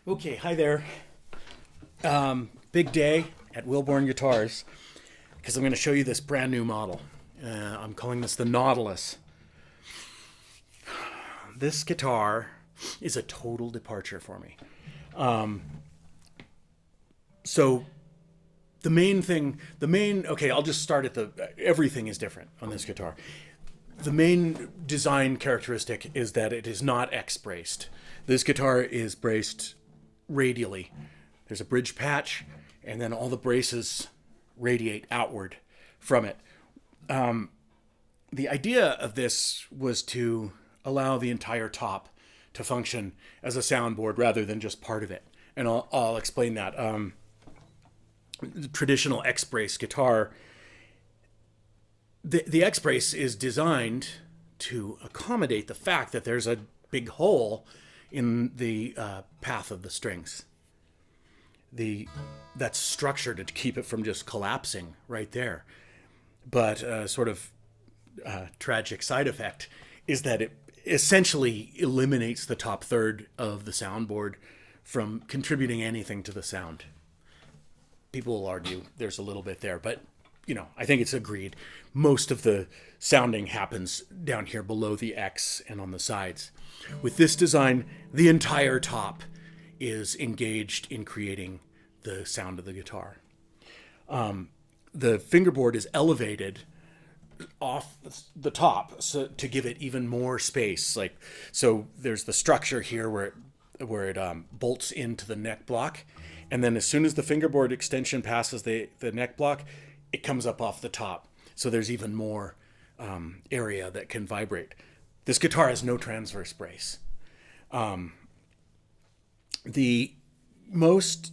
Okay, hi there. Big day at Wilborn Guitars because I'm going to show you this brand new model. I'm calling this the Nautilus. This guitar is a total departure for me. So I'll just start at everything is different on this guitar. The main design characteristic is that it is not X-braced. This guitar is braced radially. There's a bridge patch, and then all the braces radiate outward from it. The idea of this was to allow the entire top to function as a soundboard rather than just part of it. And I'll explain that. The traditional X-brace guitar, the X-brace is designed to accommodate the fact that there's a big hole in the path of the strings. That's structured to keep it from just collapsing right there. But a sort of tragic side effect is that it essentially eliminates the top third of the soundboard from contributing anything to the sound. People will argue there's a little bit there, but I think it's agreed. Most of the sounding happens down here below the X and on the sides. With this design, the entire top is engaged in creating the sound of the guitar. The fingerboard is elevated off the top to give it even more space. So there's the structure here where it bolts into the neck block, and then as soon as the fingerboard extension passes the neck block, it comes up off the top. So there's even more area that can vibrate. This guitar has no transverse brace. The most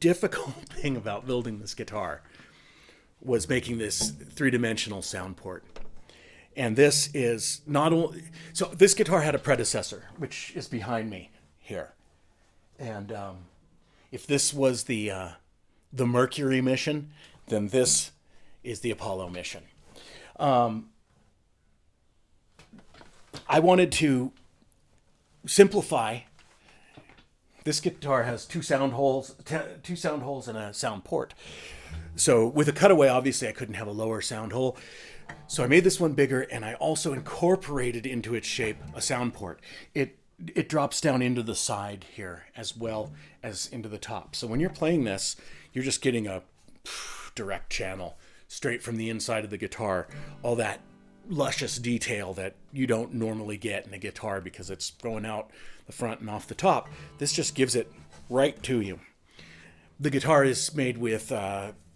difficult thing about building this guitar was making this three-dimensional sound port. And this is not only... So this guitar had a predecessor, which is behind me here. And if this was the Mercury mission, then this is the Apollo mission. I wanted to simplify. This guitar has two sound holes and a sound port. So with a cutaway, obviously I couldn't have a lower sound hole. So I made this one bigger, and I also incorporated into its shape a sound port. It drops down into the side here as well as into the top. So when you're playing this, you're just getting a direct channel straight from the inside of the guitar. All that luscious detail that you don't normally get in a guitar because it's going out the front and off the top. This just gives it right to you. The guitar is made with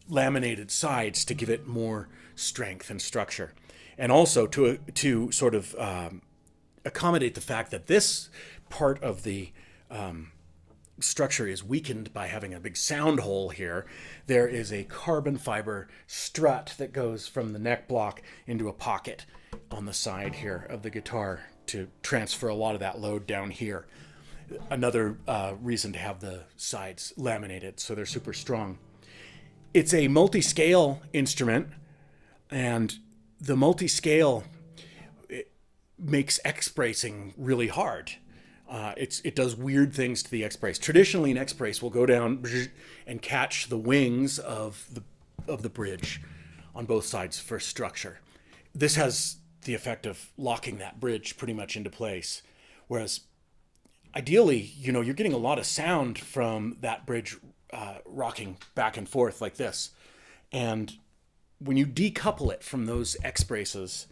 laminated sides to give it more strength and structure, and also to sort of accommodate the fact that this part of the structure is weakened by having a big sound hole here. There is a carbon fiber strut that goes from the neck block into a pocket on the side here of the guitar to transfer a lot of that load down here. Another reason to have the sides laminated, so they're super strong. It's a multi-scale instrument, and the multi-scale makes X-bracing really hard. It does weird things to the X-brace. Traditionally, an X-brace will go down and catch the wings of the bridge on both sides for structure. This has the effect of locking that bridge pretty much into place. Whereas, ideally, you're getting a lot of sound from that bridge rocking back and forth like this. And when you decouple it from those X-braces,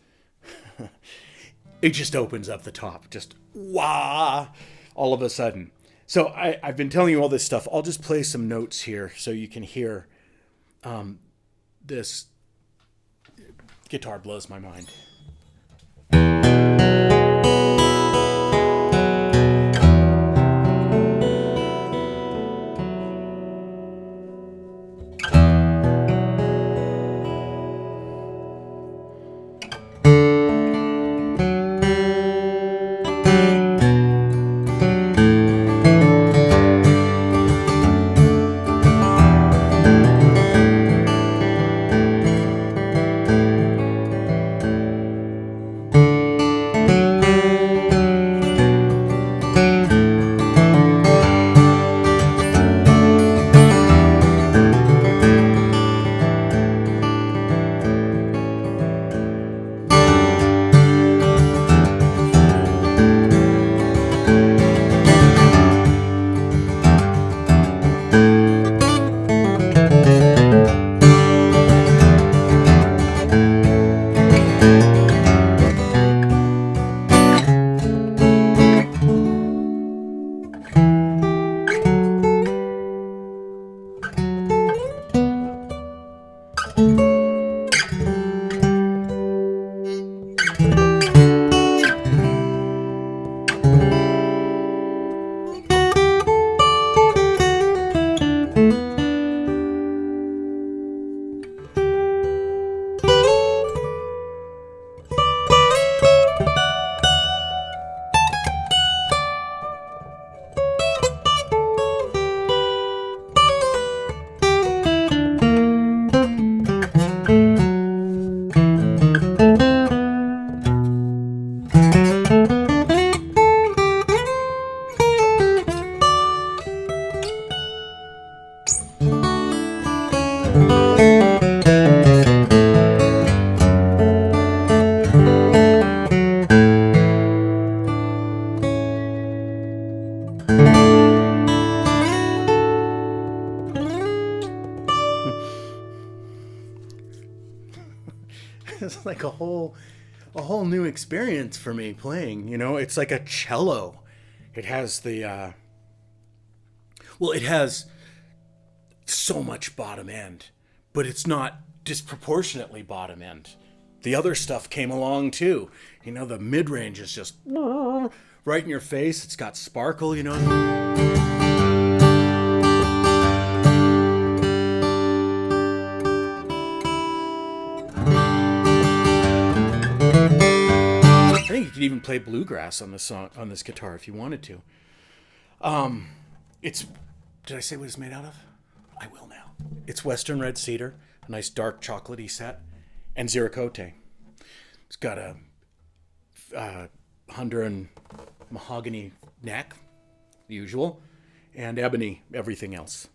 it just opens up the top. Just wah, all of a sudden. So I've been telling you all this stuff. I'll just play some notes here so you can hear. This guitar blows my mind. it's like a whole new experience for me playing. You know, it's like a cello. It has the it has so much bottom end, but it's not disproportionately bottom end. The other stuff came along too. You know, the mid range is just right in your face. It's got sparkle, you know. I think you could even play bluegrass on this guitar if you wanted to. Did I say what it's made out of? I will now. It's Western red cedar, a nice dark chocolatey set, and Ziricote. It's got a Honduran mahogany neck, the usual, and ebony everything else.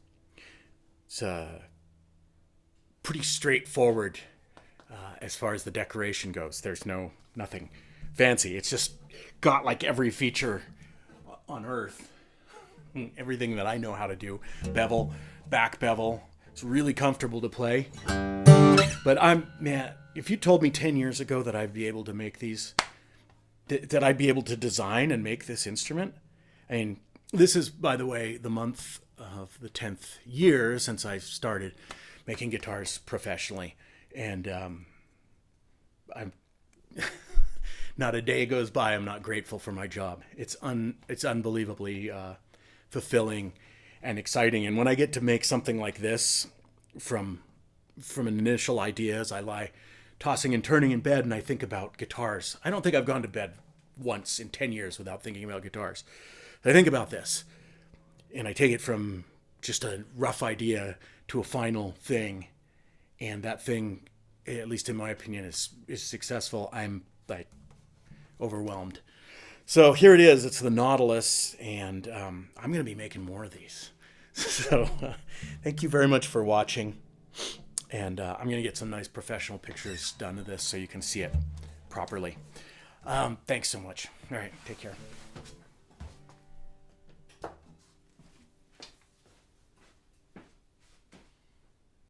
It's pretty straightforward as far as the decoration goes. There's nothing fancy. It's just got like every feature on earth. Everything that I know how to do. Bevel, back bevel. It's really comfortable to play. But if you told me 10 years ago that I'd be able to make these, that I'd be able to design and make this instrument. I mean, this is, by the way, the month of the 10th year since I started making guitars professionally. And I'm not a day goes by I'm not grateful for my job. It's unbelievably fulfilling and exciting. And when I get to make something like this from an initial idea as I lie tossing and turning in bed and I think about guitars. I don't think I've gone to bed once in 10 years without thinking about guitars. I think about this and I take it from just a rough idea to a final thing. And that thing, at least in my opinion, is successful. I'm like overwhelmed. So here it is. It's the Nautilus, and I'm going to be making more of these. So thank you very much for watching. And I'm going to get some nice professional pictures done of this so you can see it properly. Thanks so much. All right, take care.